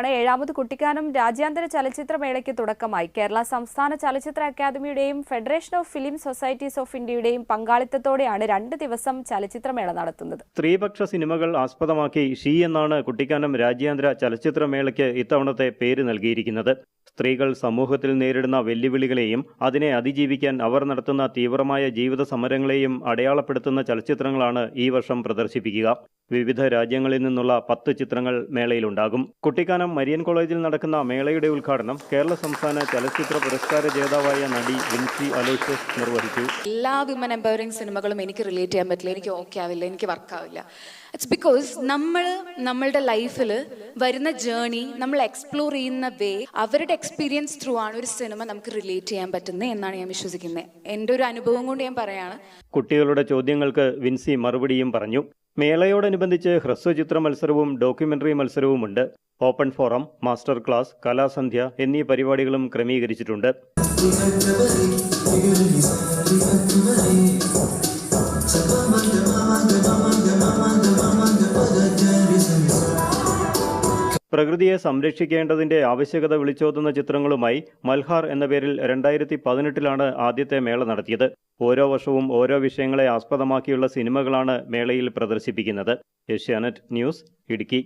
ഏഴാമത് കുട്ടിക്കാനം രാജ്യാന്തര ചലച്ചിത്രമേളയ്ക്ക് തുടക്കമായി. കേരള സംസ്ഥാന ചലച്ചിത്ര അക്കാദമിയുടെയും federation of film societies of ഇന്ത്യയുടെയും പങ്കാളിത്തത്തോടെയാണ് 2 ദിവസം ചലച്ചിത്രമേള നടത്തുന്നത്. സ്ത്രീപക്ഷ സിനിമകൾ ആസ്പദമാക്കി ഷീ എന്നാണ് കുട്ടിക്കാനം രാജ്യാന്തര ചലച്ചിത്രമേളയ്ക്ക് ഇത്തവണത്തെ പേര് നൽകിയിരിക്കുന്നത്. സ്ത്രീകൾ സമൂഹത്തിൽ നേരിടുന്ന വെല്ലുവിളികളെയും അതിനെ അതിജീവിക്കാൻ അവർ നടത്തുന്ന തീവ്രമായ ജീവിത സമരങ്ങളെയും അടയാളപ്പെടുത്തുന്ന ചലച്ചിത്രങ്ങളാണ് ഈ വർഷം പ്രദർശിപ്പിക്കുക. വിവിധ രാജ്യങ്ങളിൽ നിന്നുള്ള 10 ചിത്രങ്ങൾ മേളയിലുണ്ടാകും. കുട്ടിക്കാനം മരിയൻ കോളേജിൽ നടക്കുന്ന മേളയുടെ ഉദ്ഘാടനം കേരള സംസ്ഥാന ചലച്ചിത്ര പുരസ്കാര ജേതാവായ നടി വിൻസി അലോഷ്യസ് നിർവഹിച്ചു. എല്ലാ വിമൻ എംപവറിംഗ് സിനിമകളും എനിക്ക് റിലേറ്റ് ചെയ്യാൻ പറ്റില്ല, എനിക്ക് ഓക്കെ ആവില്ല, എനിക്ക് വർക്കാവില്ല. ഇറ്റ്സ് ബിക്കോസ് നമ്മളുടെ ലൈഫിൽ വരുന്ന ജേർണി നമ്മൾ എക്സ്പ്ലോർ ചെയ്യുന്ന വേ, അവരുടെ എക്സ്പീരിയൻസ് ത്രൂ ആണ് ഒരു സിനിമ നമുക്ക് റിലേറ്റ് ചെയ്യാൻ പറ്റുന്നത് എന്നാണ് ഞാൻ വിശ്വസിക്കുന്നത്. എൻ്റെ ഒരു അനുഭവം കൊണ്ട് ഞാൻ പറയാണ്. കുട്ടികളുടെ ചോദ്യങ്ങൾക്ക് വിൻസി മറുപടിയും പറഞ്ഞു. മേളയോടനുബന്ധിച്ച് ഹ്രസ്വചിത്ര മത്സരവും ഡോക്യുമെന്ററി മത്സരവുമുണ്ട്. ഓപ്പൺ ഫോറം, മാസ്റ്റർ ക്ലാസ്, കലാസന്ധ്യ എന്നീ പരിപാടികളും ക്രമീകരിച്ചിട്ടുണ്ട്. പ്രകൃതിയെ സംരക്ഷിക്കേണ്ടതിന്റെ ആവശ്യകത വിളിച്ചോതുന്ന ചിത്രങ്ങളുമായി മൽഹാർ എന്ന പേരിൽ 2018 ആദ്യത്തെ മേള നടത്തിയത്. ഓരോ വർഷവും ഓരോ വിഷയങ്ങളെ ആസ്പദമാക്കിയുള്ള സിനിമകളാണ് മേളയിൽ പ്രദർശിപ്പിക്കുന്നത്. ഏഷ്യാനെറ്റ് ന്യൂസ്, ഇടുക്കി.